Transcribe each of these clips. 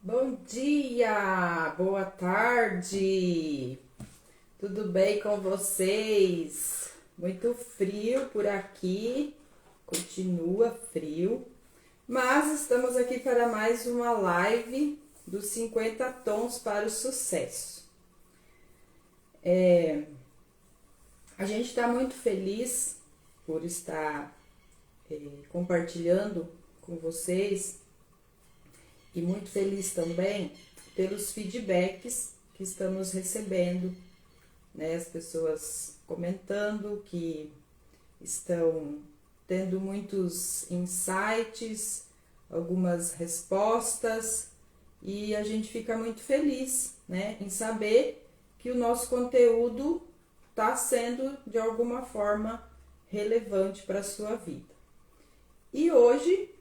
Bom dia, boa tarde, tudo bem com vocês? Muito frio por aqui, continua frio, mas estamos aqui para mais uma live dos 50 Tons para o Sucesso. A gente está muito feliz por estar compartilhando com vocês e muito feliz também pelos feedbacks que estamos recebendo, né? As pessoas comentando que estão tendo muitos insights, algumas respostas, e a gente fica muito feliz, né, em saber que o nosso conteúdo está sendo de alguma forma relevante para a sua vida. E hoje,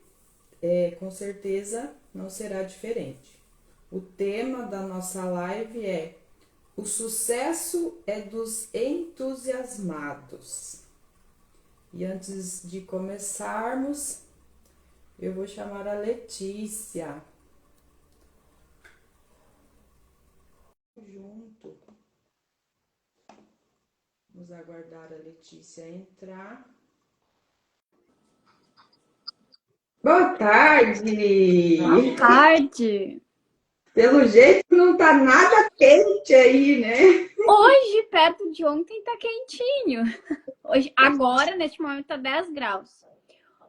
com certeza, não será diferente. O tema da nossa live é: o sucesso é dos entusiasmados. E antes de começarmos, eu vou chamar a Letícia. Junto. Vamos aguardar a Letícia entrar. Boa tarde! Boa tarde! Pelo jeito não tá nada quente aí, né? Hoje, perto de ontem, tá quentinho. Hoje, agora, neste momento, tá 10 graus.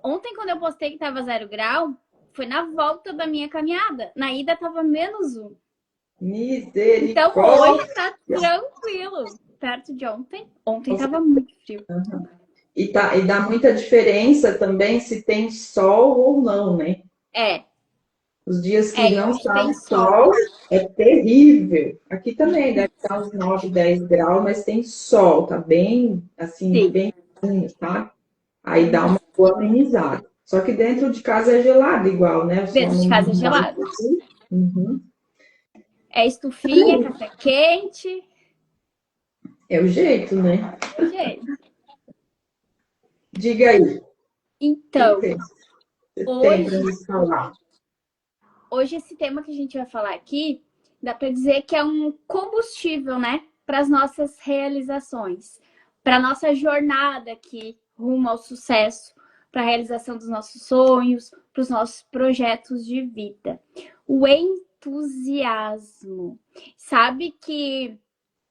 Ontem, quando eu postei que tava 0 grau, foi na volta da minha caminhada. Na ida tava -1. Então, Misericórdia! hoje tá tranquilo. Perto de ontem. Ontem tava muito frio. E dá muita diferença também se tem sol ou não, né? É, Os dias que e não hoje está tem sol. sol é terrível. Aqui também deve estar uns 9, 10 graus, mas tem sol, tá bem, assim, Sim. bem, tá? Aí dá uma boa amenizada. Só que dentro de casa é gelado igual, né? O sol Dentro de não casa é bate gelado. aqui. Uhum. É estufinha, café quente. É o jeito, né? É o jeito. Diga aí, o que Então, você tem para hoje nos falar? Hoje esse tema que a gente vai falar aqui, dá para dizer que é um combustível, né, para as nossas realizações, para a nossa jornada aqui rumo ao sucesso, para a realização dos nossos sonhos, para os nossos projetos de vida. O entusiasmo. Sabe que,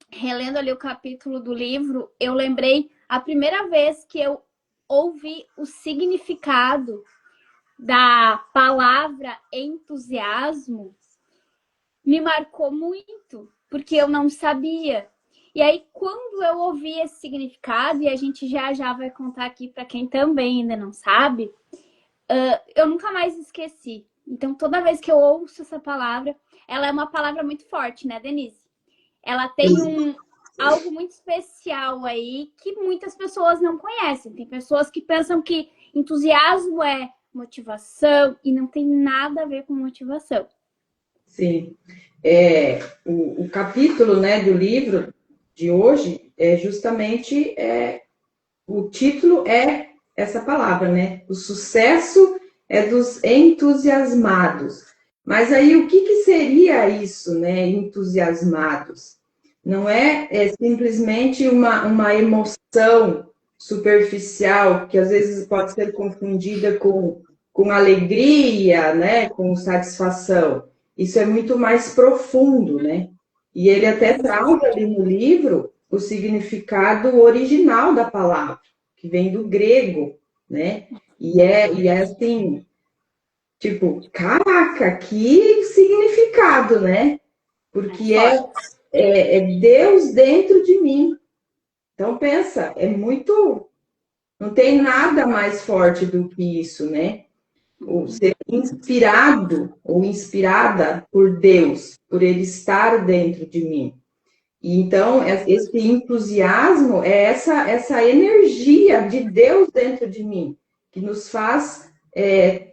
relendo ali o capítulo do livro, eu lembrei a primeira vez que eu ouvi o significado da palavra entusiasmo, me marcou muito, porque eu não sabia. E aí, quando eu ouvi esse significado, e a gente já vai contar aqui para quem também ainda não sabe, eu nunca mais esqueci. Então, toda vez que eu ouço essa palavra, ela é uma palavra muito forte, né, Denise? Ela tem algo muito especial aí que muitas pessoas não conhecem. Tem pessoas que pensam que entusiasmo é motivação e não tem nada a ver com motivação. Sim. O capítulo, né, do livro de hoje é justamente o título é essa palavra, né? O sucesso é dos entusiasmados. Mas aí o que seria isso, né? Entusiasmados? Não é simplesmente uma emoção superficial que às vezes pode ser confundida com alegria, né? Com satisfação. Isso é muito mais profundo, né? E ele até traz ali no livro o significado original da palavra, que vem do grego, né? E é assim, tipo, caraca, que significado, né? Porque é Deus dentro de mim. Então pensa, é muito, não tem nada mais forte do que isso, né? O ser inspirado ou inspirada por Deus, por Ele estar dentro de mim. E então, esse entusiasmo é essa energia de Deus dentro de mim, que nos faz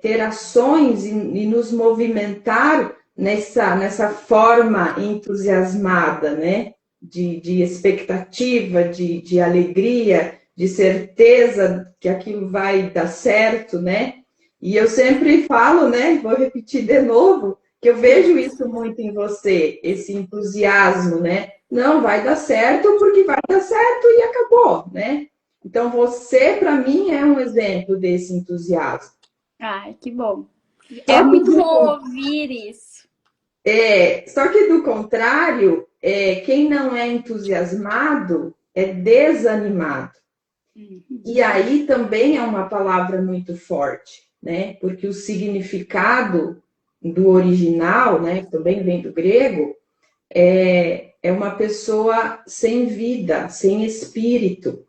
ter ações e nos movimentar nessa forma entusiasmada, né? De expectativa, de alegria, de certeza que aquilo vai dar certo, né? E eu sempre falo, né? Vou repetir de novo, Que eu vejo isso muito em você, esse entusiasmo, né? Não, vai dar certo porque vai dar certo e acabou, né? Então, você, para mim, é um exemplo desse entusiasmo. Ai, que bom. É Só que muito bom ouvir isso. só que do contrário, quem não é entusiasmado é desanimado. E aí também é uma palavra muito forte, né? Porque o significado do original, né, que também vem do grego, é uma pessoa sem vida, sem espírito.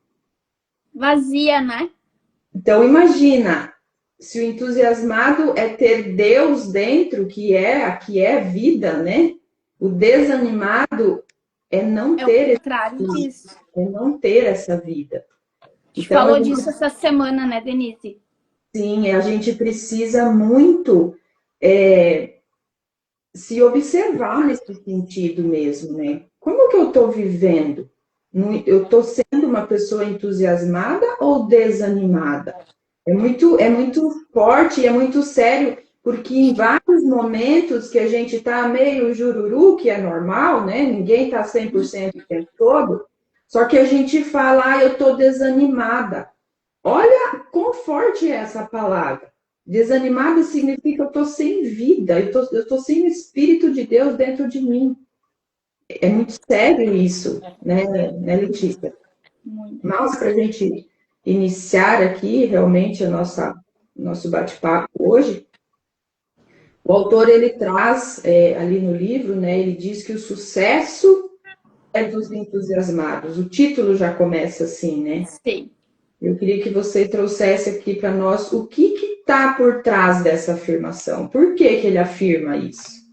Vazia, né? Então imagina, se o entusiasmado é ter Deus dentro, que é vida, né? O desanimado é não É o ter contrário disso. é não ter essa vida. A gente Então, falou disso essa semana, né, Denise? sim, a gente precisa muito se observar nesse sentido mesmo, né? Como que eu estou vivendo? Eu estou sendo uma pessoa entusiasmada ou desanimada? É muito forte e é muito sério, porque em vários momentos que a gente está meio jururu, que é normal, né? Ninguém está 100% o tempo todo, só que a gente fala, eu estou desanimada. Olha quão forte é essa palavra. Desanimada significa eu estou sem vida, eu estou sem o Espírito de Deus dentro de mim. É muito sério isso, né, Letícia? Muito. Mas para a gente iniciar aqui realmente nosso bate-papo hoje, o autor ele traz ali no livro, né, ele diz que o sucesso é dos entusiasmados. O título já começa assim, né? Sim. Eu queria que você trouxesse aqui para nós o que está por trás dessa afirmação. Por que ele afirma isso?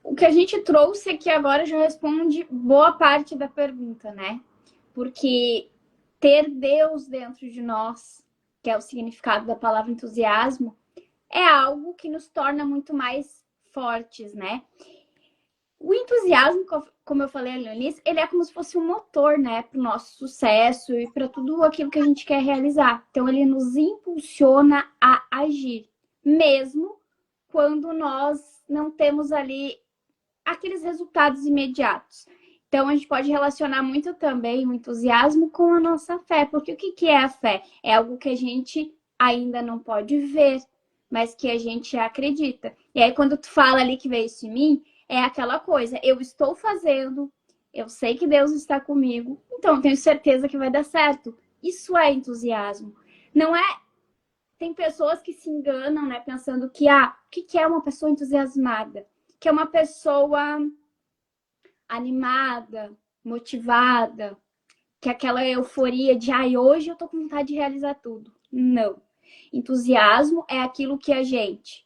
O que a gente trouxe aqui agora já responde boa parte da pergunta, né? Porque ter Deus dentro de nós, que é o significado da palavra entusiasmo, é algo que nos torna muito mais fortes, né? O entusiasmo, como eu falei ali no início, ele é como se fosse um motor, né, para o nosso sucesso e para tudo aquilo que a gente quer realizar. Então, ele nos impulsiona a agir, mesmo quando nós não temos ali aqueles resultados imediatos. Então, a gente pode relacionar muito também o entusiasmo com a nossa fé, porque o que é a fé? É algo que a gente ainda não pode ver, mas que a gente acredita. E aí, quando tu fala ali que veio isso em mim, é aquela coisa, eu estou fazendo, eu sei que Deus está comigo, então eu tenho certeza que vai dar certo. Isso é entusiasmo. Não é. Tem pessoas que se enganam, né, pensando que, o que é uma pessoa entusiasmada? Que é uma pessoa animada, motivada, que é aquela euforia de, hoje eu tô com vontade de realizar tudo. Não. Entusiasmo é aquilo que a gente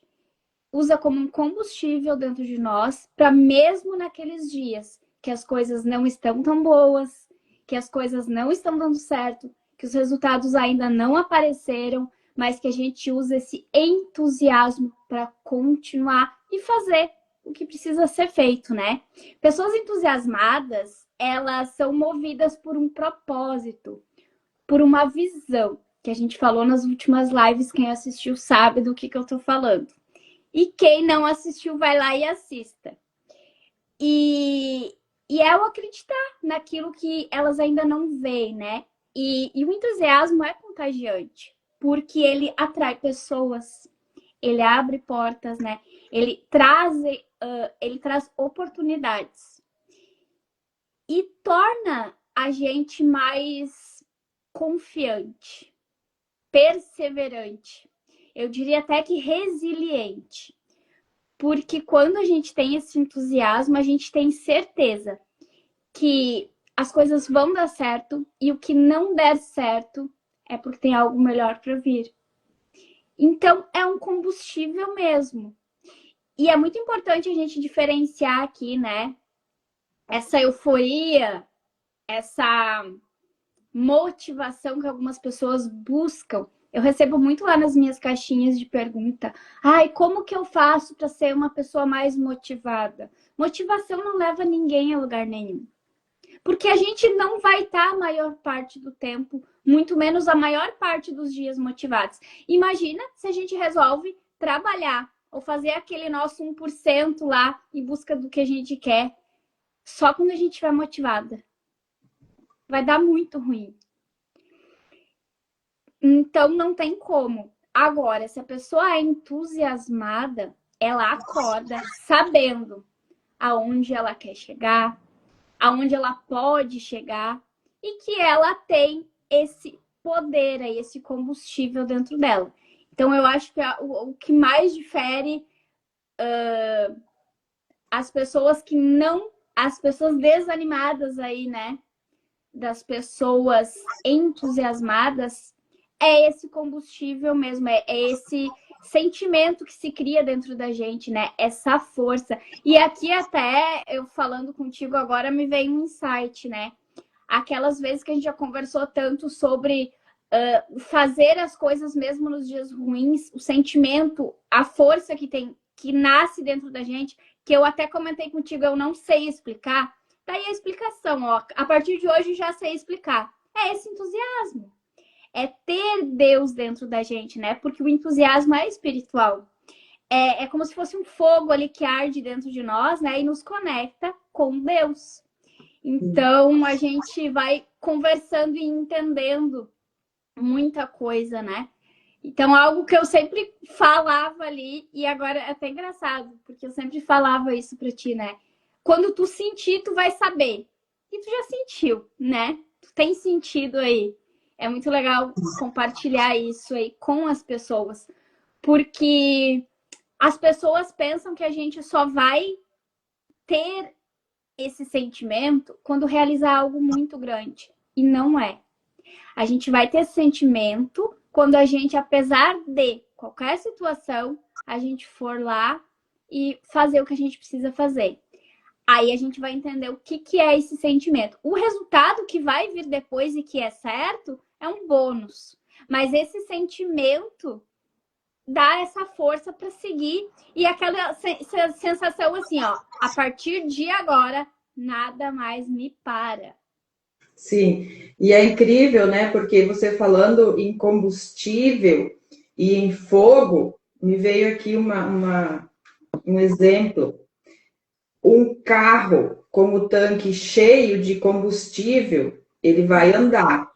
usa como um combustível dentro de nós para mesmo naqueles dias que as coisas não estão tão boas, que as coisas não estão dando certo, que os resultados ainda não apareceram, mas que a gente usa esse entusiasmo para continuar e fazer o que precisa ser feito, né? Pessoas entusiasmadas, elas são movidas por um propósito, por uma visão, que a gente falou nas últimas lives, quem assistiu sabe do que eu tô falando. E quem não assistiu, vai lá e assista. E é o acreditar naquilo que elas ainda não veem, né? E o entusiasmo é contagiante, porque ele atrai pessoas, ele abre portas, né? Ele traz oportunidades e torna a gente mais confiante, perseverante. Eu diria até que resiliente. Porque quando a gente tem esse entusiasmo, a gente tem certeza que as coisas vão dar certo e o que não der certo é porque tem algo melhor para vir. Então, é um combustível mesmo. E é muito importante a gente diferenciar aqui, né? Essa euforia, essa motivação que algumas pessoas buscam. Eu recebo muito lá nas minhas caixinhas de pergunta. Como que eu faço para ser uma pessoa mais motivada? Motivação não leva ninguém a lugar nenhum. Porque a gente não vai estar a maior parte do tempo, muito menos a maior parte dos dias motivados. Imagina se a gente resolve trabalhar ou fazer aquele nosso 1% lá em busca do que a gente quer, só quando a gente estiver motivada. Vai dar muito ruim. Então, não tem como. Agora, se a pessoa é entusiasmada, ela acorda sabendo aonde ela quer chegar, aonde ela pode chegar e que ela tem esse poder aí, esse combustível dentro dela. Então, eu acho que o que mais difere as pessoas que não... As pessoas desanimadas aí, né? Das pessoas entusiasmadas, é esse combustível mesmo, é esse sentimento que se cria dentro da gente, né? Essa força. E aqui até, eu falando contigo agora, me veio um insight, né? Aquelas vezes que a gente já conversou tanto sobre fazer as coisas mesmo nos dias ruins, o sentimento, a força que tem, que nasce dentro da gente, que eu até comentei contigo, eu não sei explicar. Daí a explicação, ó, a partir de hoje já sei explicar. É esse entusiasmo. É ter Deus dentro da gente, né? Porque o entusiasmo é espiritual. É como se fosse um fogo ali que arde dentro de nós, né? E nos conecta com Deus. Então, a gente vai conversando e entendendo muita coisa, né? Então, algo que eu sempre falava ali, e agora é até engraçado, porque eu sempre falava isso pra ti, né? Quando tu sentir, tu vai saber. E tu já sentiu, né? Tu tem sentido aí. É muito legal compartilhar isso aí com as pessoas. Porque as pessoas pensam que a gente só vai ter esse sentimento quando realizar algo muito grande. E não é. A gente vai ter esse sentimento quando a gente, apesar de qualquer situação, a gente for lá e fazer o que a gente precisa fazer. Aí a gente vai entender o que é esse sentimento. O resultado que vai vir depois e que é certo é um bônus. Mas esse sentimento dá essa força para seguir. E aquela sensação assim, ó, a partir de agora, nada mais me para. Sim, e é incrível, né? Porque você falando em combustível e em fogo, me veio aqui um exemplo. Um carro com o tanque cheio de combustível, ele vai andar.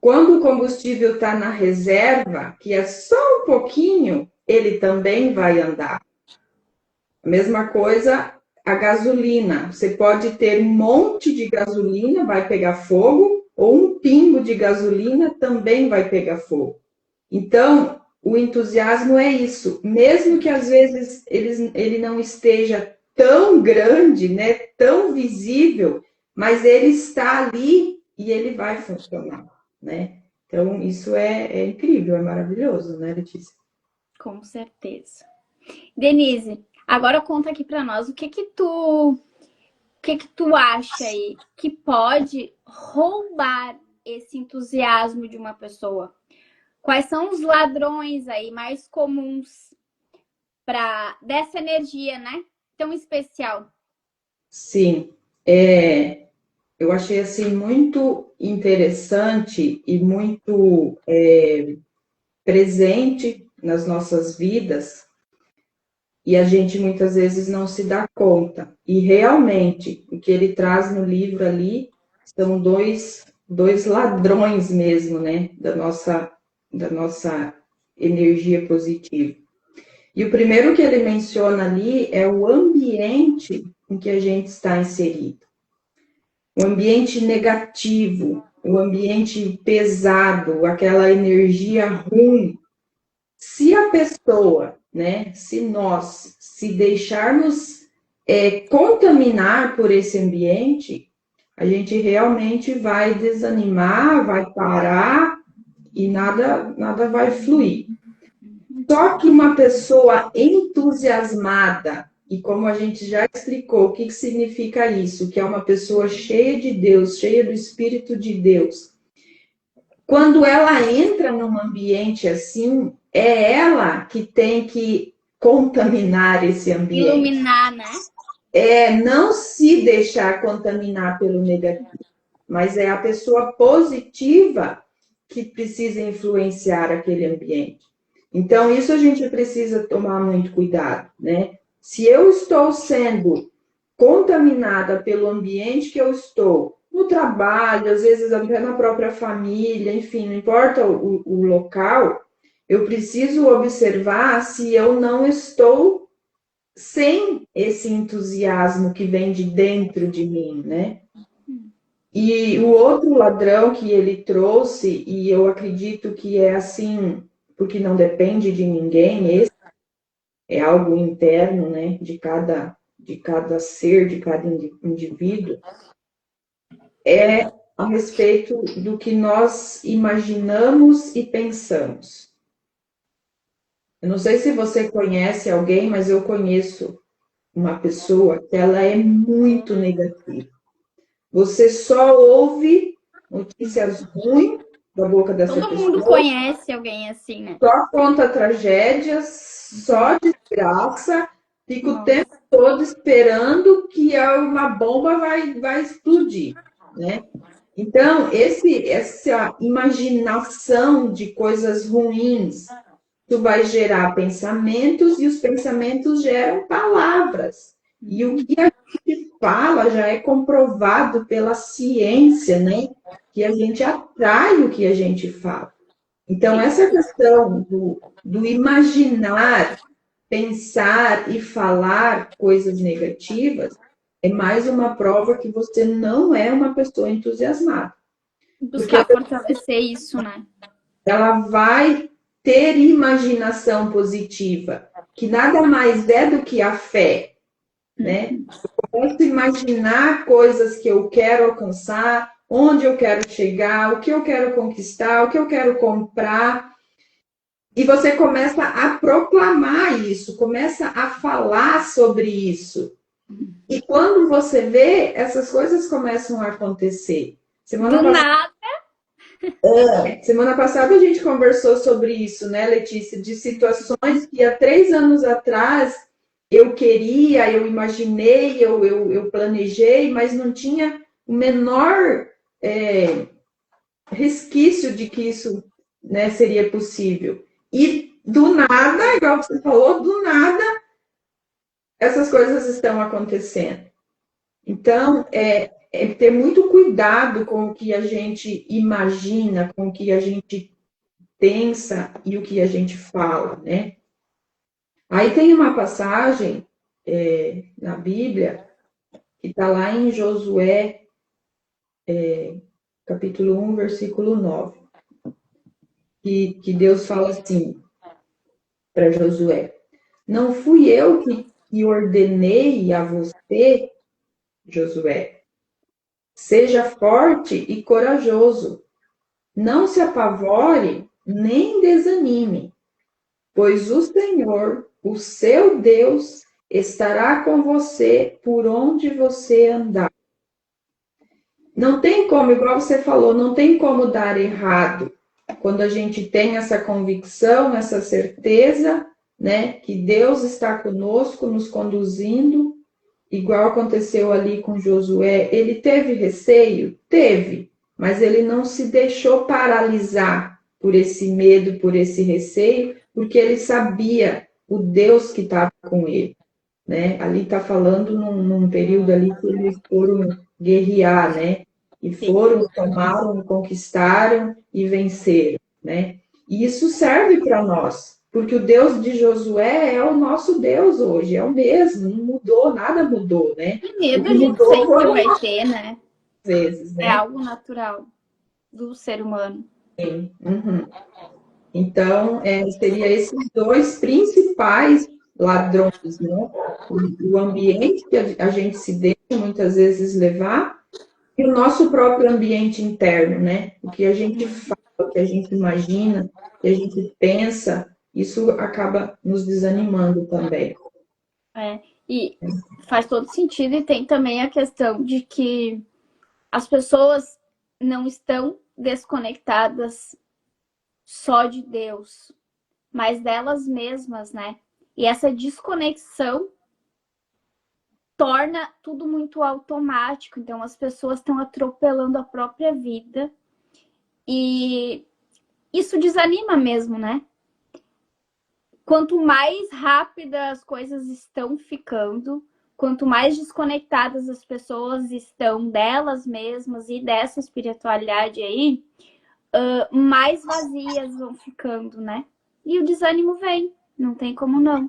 Quando o combustível está na reserva, que é só um pouquinho, ele também vai andar. A mesma coisa a gasolina. Você pode ter um monte de gasolina, vai pegar fogo, ou um pingo de gasolina também vai pegar fogo. Então, o entusiasmo é isso. Mesmo que às vezes ele não esteja tão grande, né, tão visível, mas ele está ali e ele vai funcionar, né? Então, isso é incrível, é maravilhoso, né, Letícia? Com certeza. Denise, agora conta aqui para nós o que tu acha aí que pode roubar esse entusiasmo de uma pessoa? Quais são os ladrões aí mais comuns dessa energia, né? Tão especial. Sim, eu achei assim muito interessante e muito presente nas nossas vidas, e a gente muitas vezes não se dá conta. E realmente, o que ele traz no livro ali são dois ladrões mesmo, né, da nossa energia positiva. E o primeiro que ele menciona ali é o ambiente em que a gente está inserido. O ambiente negativo, o ambiente pesado, aquela energia ruim. Se a pessoa, né, se nós se deixarmos contaminar por esse ambiente, a gente realmente vai desanimar, vai parar e nada vai fluir. Só que uma pessoa entusiasmada, e como a gente já explicou, o que significa isso? Que é uma pessoa cheia de Deus, cheia do Espírito de Deus. Quando ela entra num ambiente assim, é ela que tem que contaminar esse ambiente. Iluminar, né? Não se deixar contaminar pelo negativo, mas é a pessoa positiva que precisa influenciar aquele ambiente. Então, isso a gente precisa tomar muito cuidado, né? Se eu estou sendo contaminada pelo ambiente que eu estou, no trabalho, às vezes até na própria família, enfim, não importa o local, eu preciso observar se eu não estou sem esse entusiasmo que vem de dentro de mim, né? E o outro ladrão que ele trouxe, e eu acredito que é assim, porque não depende de ninguém, esse é algo interno, né, de cada ser, de cada indivíduo, é a respeito do que nós imaginamos e pensamos. Eu não sei se você conhece alguém, mas eu conheço uma pessoa que ela é muito negativa. Você só ouve notícias ruins da boca dessa Todo mundo pessoa, conhece alguém assim, né? só conta tragédias, só desgraça, fica o Nossa. tempo todo esperando que uma bomba vai explodir, né? Então, essa imaginação de coisas ruins, tu vai gerar pensamentos e os pensamentos geram palavras. E o que a gente fala já é comprovado pela ciência, né? Que a gente atrai o que a gente fala. Então, essa questão do imaginar, pensar e falar coisas negativas é mais uma prova que você não é uma pessoa entusiasmada. Porque Buscar fortalecer isso, né? ela vai ter imaginação positiva, que nada mais é do que a fé, né? Eu posso imaginar coisas que eu quero alcançar, onde eu quero chegar, o que eu quero conquistar, o que eu quero comprar. E você começa a proclamar isso, começa a falar sobre isso. E quando você vê, essas coisas começam a acontecer. Do nada. Semana passada a gente conversou sobre isso, né, Letícia? De situações que há 3 anos atrás eu queria, eu imaginei, eu planejei, mas não tinha o menor resquício de que isso, né, seria possível. E do nada, igual você falou, do nada, essas coisas estão acontecendo. Então, é ter muito cuidado com o que a gente imagina, com o que a gente pensa e o que a gente fala, né? Aí tem uma passagem na Bíblia que está lá em Josué, capítulo 1, versículo 9, que Deus fala assim para Josué: não fui eu que ordenei a você, Josué, seja forte e corajoso, não se apavore nem desanime, pois o Senhor, o seu Deus, estará com você por onde você andar. Não tem como, igual você falou, não tem como dar errado quando a gente tem essa convicção, essa certeza, né, que Deus está conosco, nos conduzindo, igual aconteceu ali com Josué. Ele teve receio? Teve, mas ele não se deixou paralisar por esse medo, por esse receio, porque ele sabia o Deus que estava com ele, né? Ali está falando num período ali que eles foram guerrear, né? E foram, tomaram, conquistaram e venceram, né? E isso serve para nós, porque o Deus de Josué é o nosso Deus hoje, é o mesmo, não mudou, nada mudou, né? E O medo que a gente mudou sempre foram vai as ter, né? vezes, É né? algo natural do ser humano. Sim. Uhum. Então, seria esses dois principais ladrões, né? O ambiente que a gente se deixa muitas vezes levar e o nosso próprio ambiente interno, né? O que a gente fala, o que a gente imagina, o que a gente pensa, isso acaba nos desanimando também. E faz todo sentido. E tem também a questão de que as pessoas não estão desconectadas só de Deus, mas delas mesmas, né? E essa desconexão torna tudo muito automático. Então, as pessoas estão atropelando a própria vida. E isso desanima mesmo, né? quanto mais rápidas as coisas estão ficando, quanto mais desconectadas as pessoas estão delas mesmas e dessa espiritualidade aí, mais vazias vão ficando, né? E o desânimo vem, não tem como não.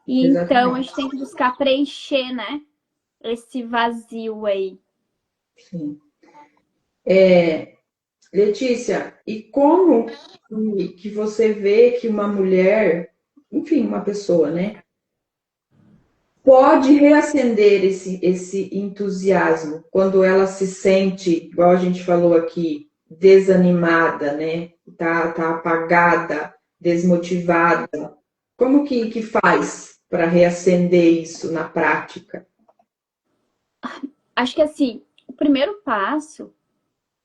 E então a gente tem que buscar preencher, né? Esse vazio aí. Sim. Letícia, e como que você vê que uma mulher, enfim, uma pessoa, né, pode reacender esse entusiasmo quando ela se sente, igual a gente falou aqui, desanimada, né? Tá apagada, desmotivada. Como que faz para reacender isso na prática? Acho que assim, o primeiro passo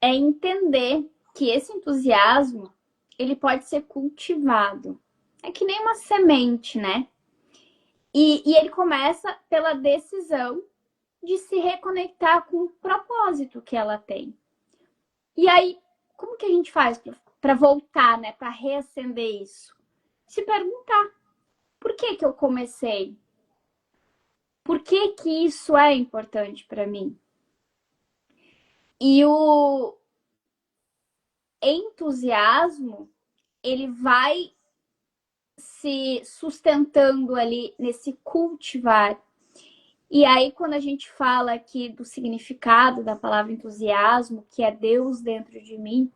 é entender que esse entusiasmo, ele pode ser cultivado. É que nem uma semente, né? E ele começa pela decisão de se reconectar com o propósito que ela tem. E aí, como que a gente faz para voltar, né? Para reacender isso? Se perguntar, por que que eu comecei? Por que que isso é importante para mim? E o entusiasmo, ele vai se sustentando ali nesse cultivar. E aí, quando a gente fala aqui do significado da palavra entusiasmo, que é Deus dentro de mim,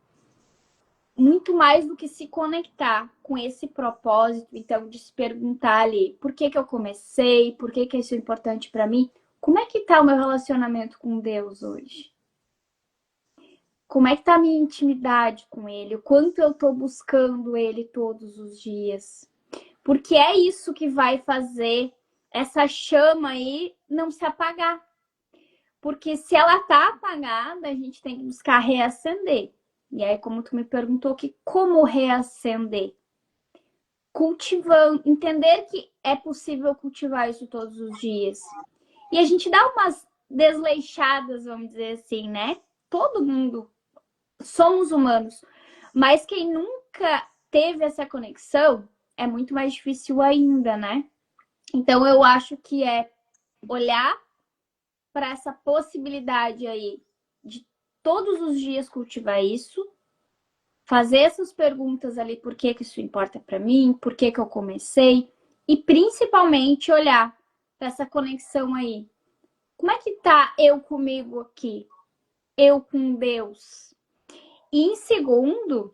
muito mais do que se conectar com esse propósito, então, de se perguntar ali, por que que eu comecei? Por que que isso é importante para mim? Como é que tá o meu relacionamento com Deus hoje? Como é que tá a minha intimidade com Ele? O quanto eu tô buscando Ele todos os dias? Porque é isso que vai fazer essa chama aí não se apagar. Porque se ela tá apagada, a gente tem que buscar reacender. E aí, como tu me perguntou, que como reacender? Cultivando, entender que é possível cultivar isso todos os dias. E a gente dá umas desleixadas, vamos dizer assim, né? Todo mundo somos humanos, mas quem nunca teve essa conexão é muito mais difícil ainda, né? Então eu acho que é olhar para essa possibilidade aí de todos os dias cultivar isso, fazer essas perguntas ali, por que que isso importa para mim, por que que eu comecei, e principalmente olhar para essa conexão aí. Como é que tá eu comigo aqui? Eu com Deus? E em segundo,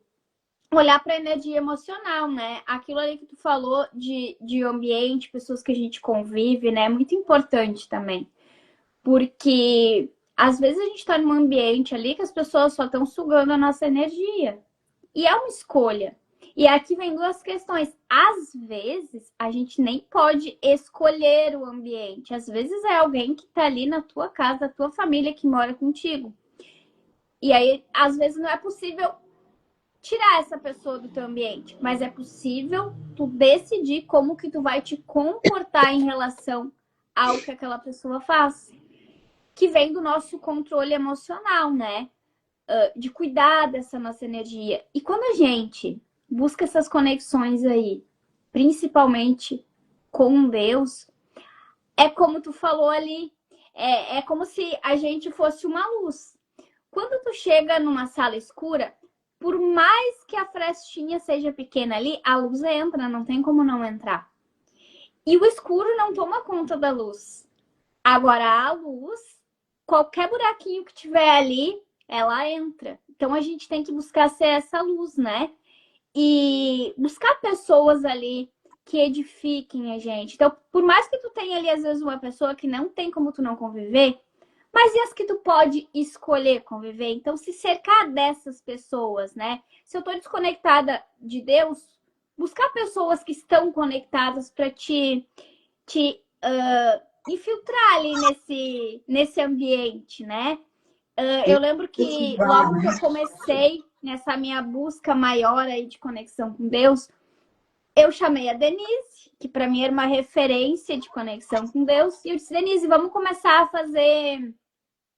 olhar para a energia emocional, né? Aquilo ali que tu falou de ambiente, pessoas que a gente convive, né? É muito importante também. Porque às vezes a gente está num ambiente ali que as pessoas só estão sugando a nossa energia. E é uma escolha. E aqui vem duas questões. Às vezes, a gente nem pode escolher o ambiente. Às vezes é alguém que está ali na tua casa, a tua família que mora contigo. E aí, às vezes, não é possível tirar essa pessoa do teu ambiente, mas é possível tu decidir como que tu vai te comportar em relação ao que aquela pessoa faz. Que vem do nosso controle emocional, né? De cuidar dessa nossa energia. E quando a gente busca essas conexões aí, principalmente com Deus, é como tu falou ali, é como se a gente fosse uma luz. Quando tu chega numa sala escura, por mais que a frestinha seja pequena ali, a luz entra, não tem como não entrar. E o escuro não toma conta da luz. Agora, a luz, qualquer buraquinho que tiver ali, ela entra. Então, a gente tem que buscar ser essa luz, né? E buscar pessoas ali que edifiquem a gente. Então, por mais que tu tenha ali, às vezes, uma pessoa que não tem como tu não conviver, mas e as que tu pode escolher conviver? Então, se cercar dessas pessoas, né? Se eu tô desconectada de Deus, buscar pessoas que estão conectadas para te infiltrar ali nesse ambiente, né? Eu lembro que logo que eu comecei nessa minha busca maior aí de conexão com Deus, eu chamei a Denise, que para mim era uma referência de conexão com Deus, e eu disse, Denise, vamos começar a fazer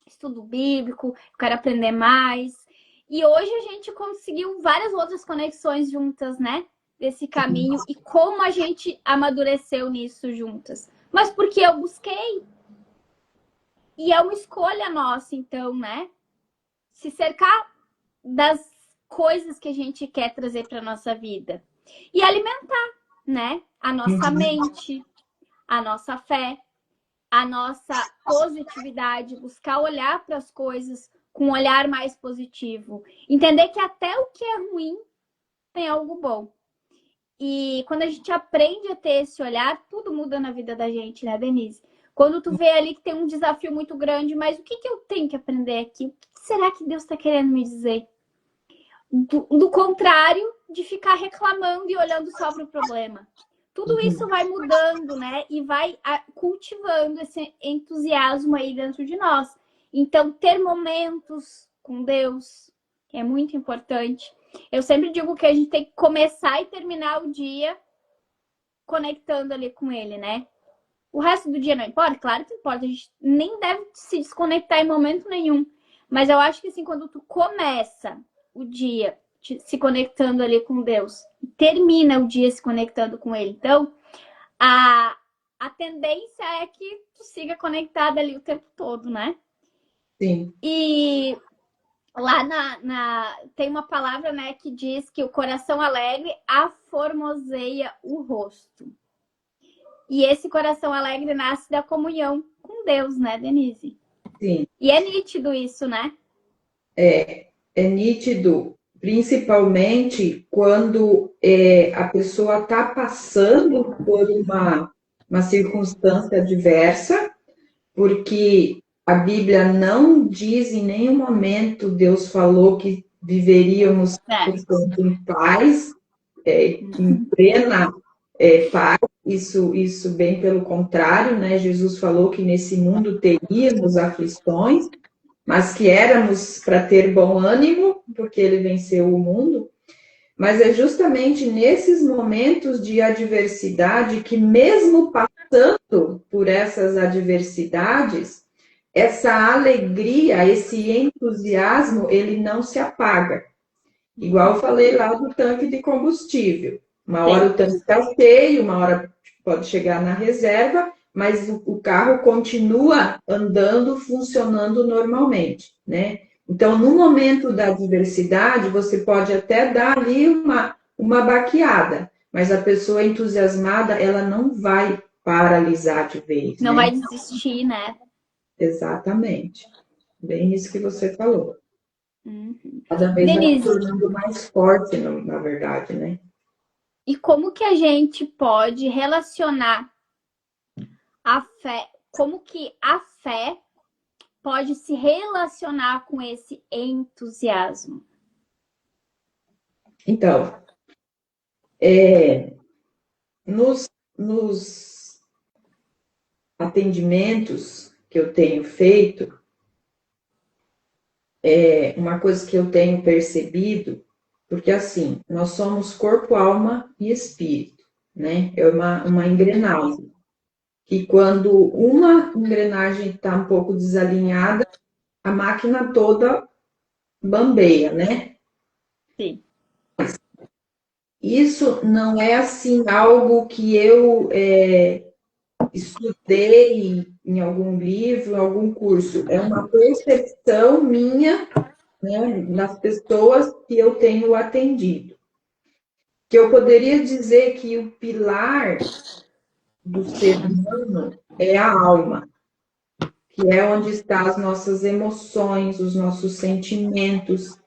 estudo bíblico, eu quero aprender mais. E hoje a gente conseguiu várias outras conexões juntas, né? desse caminho e como a gente amadureceu nisso juntas. Mas porque eu busquei. E é uma escolha nossa, então, né? Se cercar das coisas que a gente quer trazer para nossa vida. E alimentar, né? A nossa mente, a nossa fé, a nossa positividade, buscar olhar para as coisas com um olhar mais positivo. Entender que até o que é ruim tem algo bom. E quando a gente aprende a ter esse olhar, tudo muda na vida da gente, né, Denise? Quando tu vê ali que tem um desafio muito grande, mas o que eu tenho que aprender aqui? O que será que Deus está querendo me dizer? Do contrário de ficar reclamando e olhando só para o problema. Tudo isso vai mudando, né? E vai cultivando esse entusiasmo aí dentro de nós. Então, ter momentos com Deus é muito importante. Eu sempre digo que a gente tem que começar e terminar o dia conectando ali com Ele, né? O resto do dia não importa? Claro que importa. A gente nem deve se desconectar em momento nenhum. Mas eu acho que assim, quando tu começa o dia se conectando ali com Deus, e termina o dia se conectando com Ele, então a tendência é que tu siga conectada ali o tempo todo, né? Sim. E lá tem uma palavra, né, que diz que o coração alegre aformoseia o rosto. E esse coração alegre nasce da comunhão com Deus, né, Denise? Sim. E é nítido isso, né? É nítido, principalmente quando a pessoa está passando por uma circunstância adversa, porque a Bíblia não diz em nenhum momento, Deus falou que viveríamos, portanto, em paz, em plena paz, isso bem pelo contrário, né? Jesus falou que nesse mundo teríamos aflições, mas que éramos para ter bom ânimo, porque ele venceu o mundo. Mas é justamente nesses momentos de adversidade que, mesmo passando por essas adversidades, essa alegria, esse entusiasmo, ele não se apaga. Igual eu falei lá do tanque de combustível. Uma hora o tanque está cheio, uma hora pode chegar na reserva, mas o carro continua andando, funcionando normalmente, né? Então, no momento da adversidade, você pode até dar ali uma baqueada, mas a pessoa entusiasmada, ela não vai paralisar de vez. Não né? vai desistir, né? Exatamente. Bem isso que você falou. Uhum. Cada vez vai se Denise, tornando mais forte, na verdade, né? e como que a gente pode relacionar a fé, como que a fé pode se relacionar com esse entusiasmo? Então, nos atendimentos que eu tenho feito, uma coisa que eu tenho percebido, porque assim, nós somos corpo, alma e espírito, né? É uma engrenagem. Que quando uma engrenagem está um pouco desalinhada, a máquina toda bambeia, né? Sim. Isso não é assim algo que eu estudei em algum livro, em algum curso. É uma percepção minha, né, nas pessoas que eu tenho atendido. Que eu poderia dizer que o pilar do ser humano é a alma, que é onde estão as nossas emoções, os nossos sentimentos.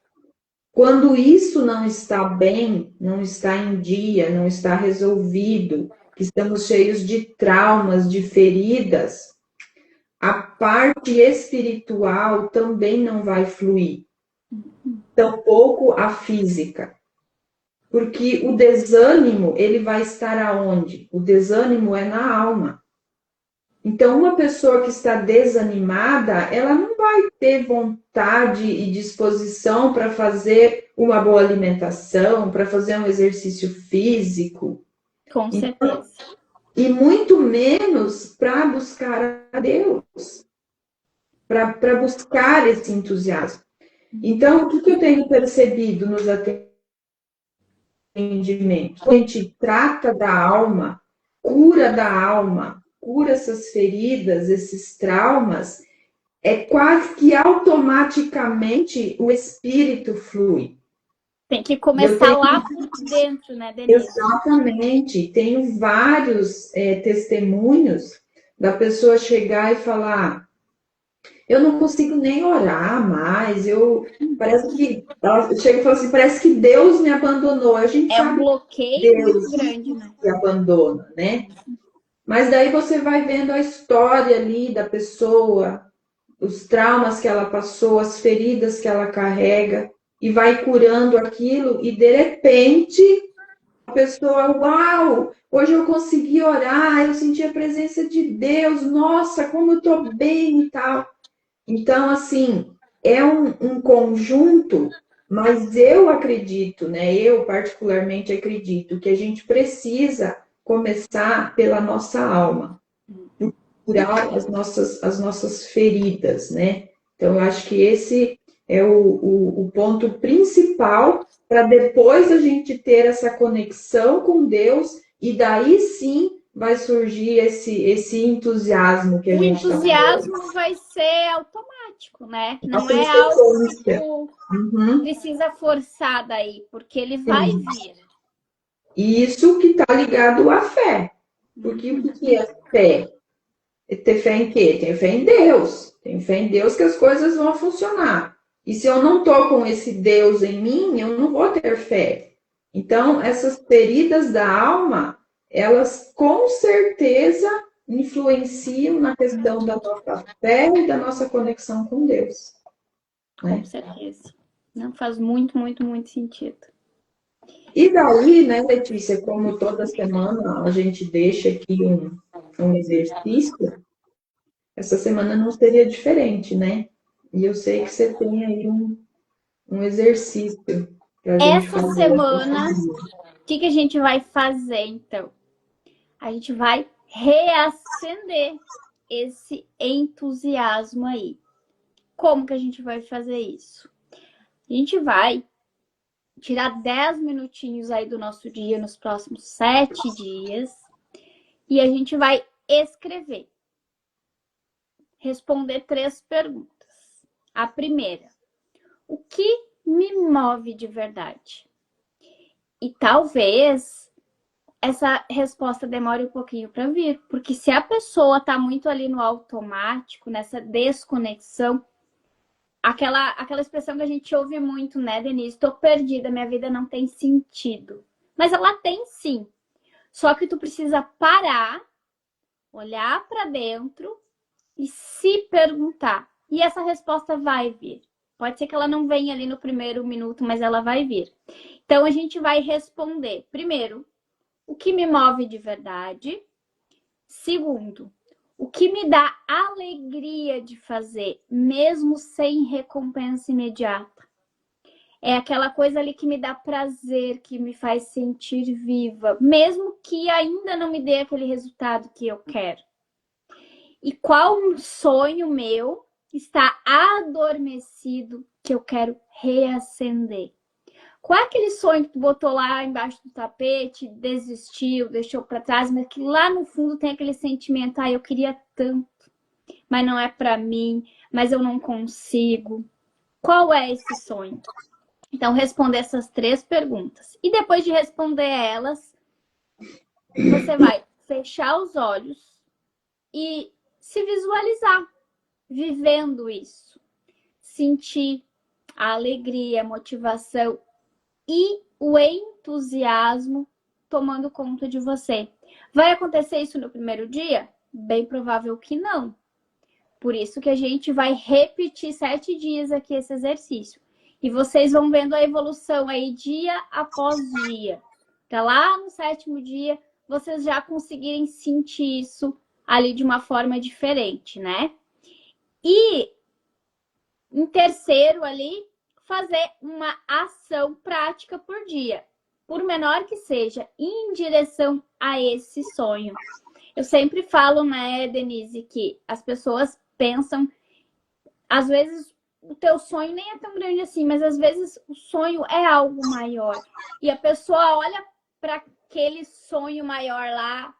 Quando isso não está bem, não está em dia, não está resolvido, que estamos cheios de traumas, de feridas, a parte espiritual também não vai fluir. Tampouco a física. Porque o desânimo, ele vai estar aonde? O desânimo é na alma. Então, uma pessoa que está desanimada, ela não vai ter vontade e disposição para fazer uma boa alimentação, para fazer um exercício físico. Com certeza. E muito menos para buscar a Deus, para buscar esse entusiasmo. Então, o que eu tenho percebido nos atendimentos? entendimento. A gente trata da alma, cura da alma, cura essas feridas, esses traumas, é quase que automaticamente o espírito flui. Tem que começar lá por dentro, né, Denise? Exatamente. Tenho vários testemunhos da pessoa chegar e falar: eu não consigo nem orar mais, parece que ela chega e fala assim, parece que Deus me abandonou. A gente É um sabe bloqueio Deus muito grande, né? que abandona, né? Mas daí você vai vendo a história ali da pessoa, os traumas que ela passou, as feridas que ela carrega, e vai curando aquilo, e de repente a pessoa, uau, hoje eu consegui orar, eu senti a presença de Deus, nossa, como eu estou bem e tal. Então, assim, é um conjunto, mas eu acredito, né? Eu particularmente acredito que a gente precisa começar pela nossa alma, curar as nossas feridas, né? Então, eu acho que esse é o ponto principal para depois a gente ter essa conexão com Deus e daí sim vai surgir esse entusiasmo que a O gente está falando. entusiasmo vai ser automático, né? A Não é algo que consequência. tu Uhum, precisa forçar daí, porque ele vai sim. vir. E isso que está ligado à fé. Porque o que é fé? É ter fé em quê? Tenho fé em Deus. Tenho fé em Deus que as coisas vão funcionar. E se eu não estou com esse Deus em mim, eu não vou ter fé. Então, essas feridas da alma, elas com certeza influenciam na questão da nossa fé e da nossa conexão com Deus. Com Né? certeza. Não faz muito, muito, muito sentido. E daí, né, Letícia, como toda semana a gente deixa aqui um exercício, essa semana não seria diferente, né? E eu sei que você tem aí um exercício para a gente Essa fazer. semana, o que a gente vai fazer, então? A gente vai reacender esse entusiasmo aí. Como que a gente vai fazer isso? A gente vai tirar 10 minutinhos aí do nosso dia nos próximos 7 dias e a gente vai escrever, responder 3 perguntas. A primeira, o que me move de verdade? E talvez essa resposta demore um pouquinho para vir, porque se a pessoa está muito ali no automático, nessa desconexão, aquela expressão que a gente ouve muito, né, Denise? Estou perdida, minha vida não tem sentido. Mas ela tem sim. Só que tu precisa parar, olhar para dentro e se perguntar. E essa resposta vai vir. Pode ser que ela não venha ali no primeiro minuto, mas ela vai vir. Então a gente vai responder. Primeiro, o que me move de verdade? Segundo, o que me dá alegria de fazer, mesmo sem recompensa imediata? É aquela coisa ali que me dá prazer, que me faz sentir viva, mesmo que ainda não me dê aquele resultado que eu quero. E qual sonho meu está adormecido que eu quero reacender? Qual é aquele sonho que tu botou lá embaixo do tapete, desistiu, deixou para trás, mas que lá no fundo tem aquele sentimento, eu queria tanto, mas não é para mim, mas eu não consigo. Qual é esse sonho? Então, responder essas 3 perguntas. E depois de responder elas, você vai fechar os olhos e se visualizar vivendo isso. Sentir a alegria, a motivação e o entusiasmo tomando conta de você. Vai acontecer isso no primeiro dia? Bem provável que não. Por isso que a gente vai repetir 7 dias aqui esse exercício. E vocês vão vendo a evolução aí dia após dia. Até lá no 7º dia, vocês já conseguirem sentir isso ali de uma forma diferente, né? E em terceiro ali, fazer uma ação prática por dia, por menor que seja, em direção a esse sonho. Eu sempre falo, né, Denise, que as pessoas pensam, às vezes o teu sonho nem é tão grande assim, mas às vezes o sonho é algo maior. E a pessoa olha para aquele sonho maior lá,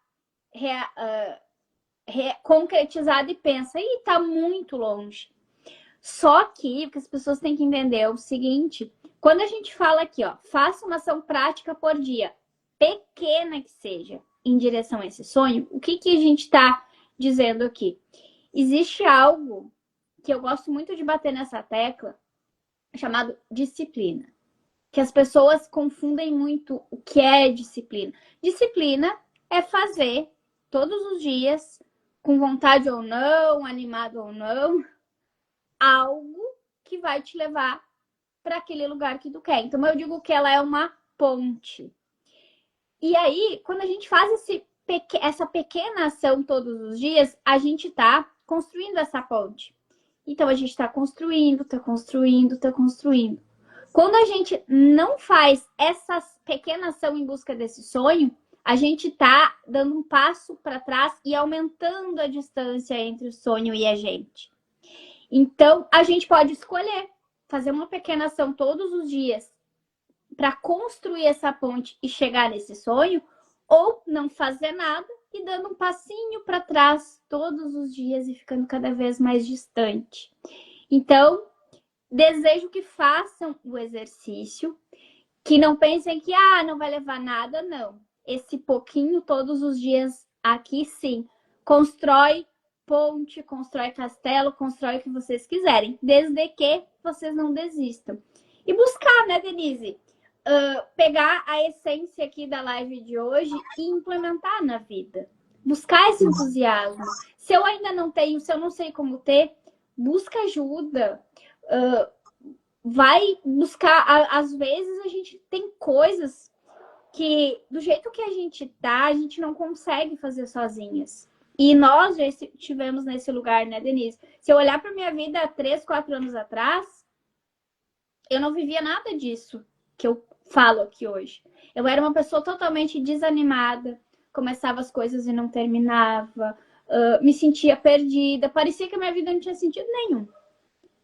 concretizado, e pensa, ih, tá muito longe. Só que o que as pessoas têm que entender é o seguinte: quando a gente fala aqui, ó, faça uma ação prática por dia, pequena que seja, em direção a esse sonho, o que a gente está dizendo aqui? Existe algo que eu gosto muito de bater nessa tecla, chamado disciplina. Que as pessoas confundem muito o que é disciplina. Disciplina é fazer todos os dias, com vontade ou não, animado ou não, algo que vai te levar para aquele lugar que tu quer. Então, eu digo que ela é uma ponte. E aí, quando a gente faz essa pequena ação todos os dias, a gente está construindo essa ponte. Então, a gente está construindo, está construindo, está construindo. Quando a gente não faz essa pequena ação em busca desse sonho, a gente está dando um passo para trás e aumentando a distância entre o sonho e a gente. Então, a gente pode escolher fazer uma pequena ação todos os dias para construir essa ponte e chegar nesse sonho, ou não fazer nada e dando um passinho para trás todos os dias e ficando cada vez mais distante. Então, desejo que façam o exercício, que não pensem que não vai levar nada, não. Esse pouquinho todos os dias aqui, sim, constrói ponte, constrói castelo, constrói o que vocês quiserem, desde que vocês não desistam. E buscar, né, Denise? Pegar a essência aqui da live de hoje e implementar na vida. Buscar esse entusiasmo. Se eu ainda não tenho, se eu não sei como ter, busca ajuda. Vai buscar. Às vezes a gente tem coisas que, do jeito que a gente tá, a gente não consegue fazer sozinhas. E nós já estivemos nesse lugar, né, Denise? Se eu olhar para minha vida há 3, 4 anos atrás, eu não vivia nada disso que eu falo aqui hoje. Eu era uma pessoa totalmente desanimada, começava as coisas e não terminava, me sentia perdida, parecia que a minha vida não tinha sentido nenhum.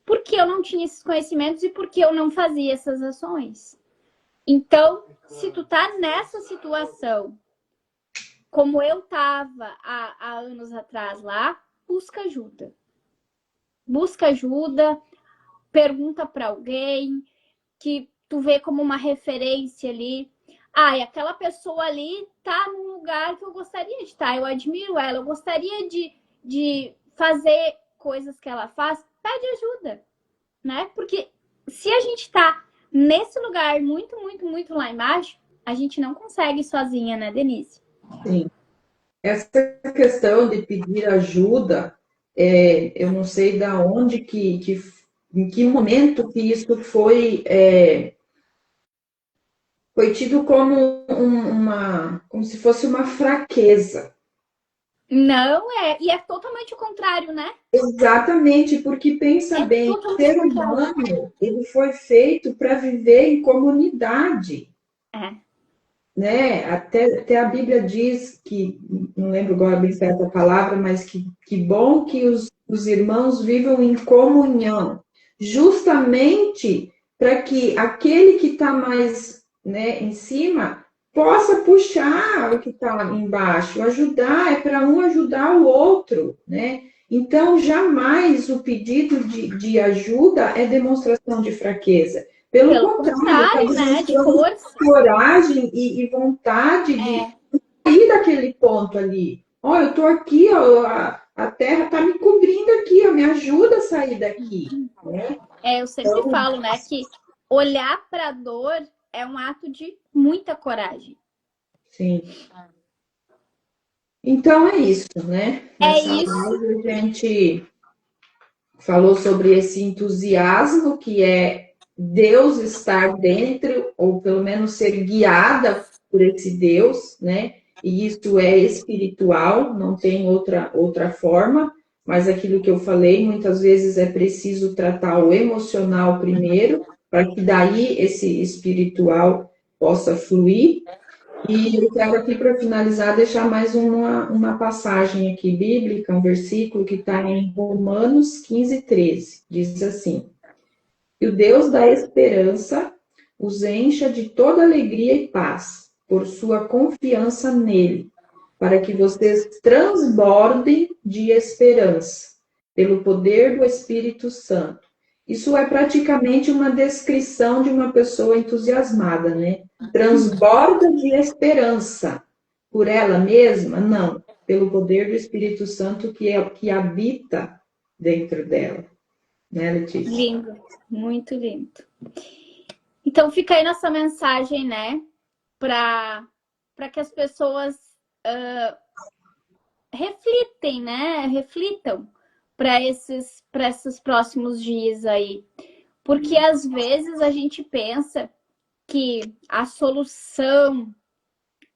Porque eu não tinha esses conhecimentos e porque eu não fazia essas ações. Então, se tu tá nessa situação, como eu tava há anos atrás lá, busca ajuda. Busca ajuda, pergunta para alguém que tu vê como uma referência ali. E aquela pessoa ali tá num lugar que eu gostaria de estar, eu admiro ela, eu gostaria de fazer coisas que ela faz. Pede ajuda, né? Porque se a gente tá nesse lugar muito, muito, muito lá embaixo, a gente não consegue sozinha, né, Denise? Sim. Essa questão de pedir ajuda, eu não sei da onde em que momento que isso foi tido como como se fosse uma fraqueza. Não é, e é totalmente o contrário, né? Exatamente, porque pensa bem, o ser humano, ele foi feito para viver em comunidade. Né? Até a Bíblia diz que, não lembro agora bem certa palavra, mas que bom que os irmãos vivam em comunhão, justamente para que aquele que está mais, né, em cima possa puxar o que está embaixo, ajudar, é para um ajudar o outro, né? Então, jamais o pedido de ajuda é demonstração de fraqueza. Pelo contrário, né? De força. Coragem e vontade de sair daquele ponto ali. Eu tô aqui, a terra está me cobrindo aqui, me ajuda a sair daqui. Né? Eu sempre falo, né, que olhar para a dor é um ato de muita coragem. Sim. Então é isso, né? Nessa live a gente falou sobre esse entusiasmo que é Deus estar dentro, ou pelo menos ser guiada por esse Deus, né? E isso é espiritual, não tem outra forma, mas aquilo que eu falei, muitas vezes é preciso tratar o emocional primeiro, para que daí esse espiritual possa fluir. E eu quero aqui, para finalizar, deixar mais uma passagem aqui bíblica, um versículo que está em Romanos 15, 13. Diz assim: E o Deus da esperança os encha de toda alegria e paz, por sua confiança nele, para que vocês transbordem de esperança, pelo poder do Espírito Santo. Isso é praticamente uma descrição de uma pessoa entusiasmada, né? Transborda de esperança. Por ela mesma? Não. Pelo poder do Espírito Santo que habita dentro dela. Né, Letícia? Lindo, muito lindo. Então fica aí nossa mensagem, né? Para que as pessoas reflitem, né? Reflitam para esses próximos dias aí. Porque às vezes a gente pensa que a solução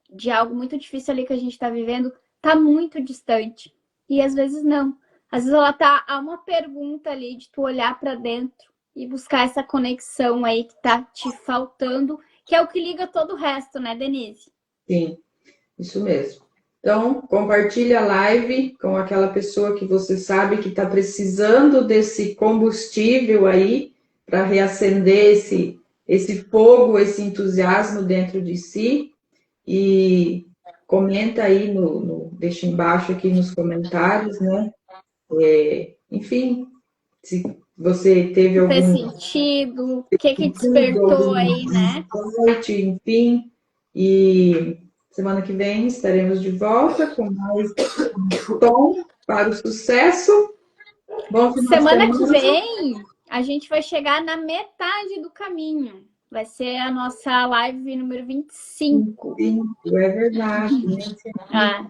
de algo muito difícil ali que a gente está vivendo está muito distante. E às vezes não. Às vezes ela tá a uma pergunta ali de tu olhar para dentro e buscar essa conexão aí que tá te faltando, que é o que liga todo o resto, né, Denise? Sim, isso mesmo. Então, compartilha a live com aquela pessoa que você sabe que está precisando desse combustível aí para reacender esse fogo, esse entusiasmo dentro de si. E comenta aí, deixa embaixo aqui nos comentários, né? Enfim, se você teve algum... Fez sentido, o que despertou aí, né? Noite, enfim, e semana que vem estaremos de volta com mais tom para o sucesso. Bom final de Semana que vem a gente vai chegar na metade do caminho. Vai ser a nossa live número 25. É verdade, né?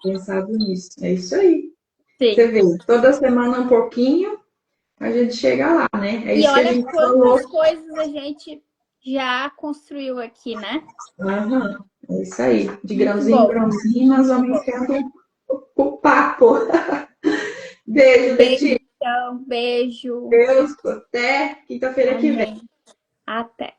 Pensado nisso. É isso aí. Sim. Você vê, toda semana um pouquinho, a gente chega lá, né? É isso e olha que a gente quantas coisas a gente já construiu aqui, né? Aham, é isso aí. De grãozinho em grãozinho, nós vamos tendo o papo. Beijo, Letícia. Beijo. Deus, até quinta-feira que vem. Até.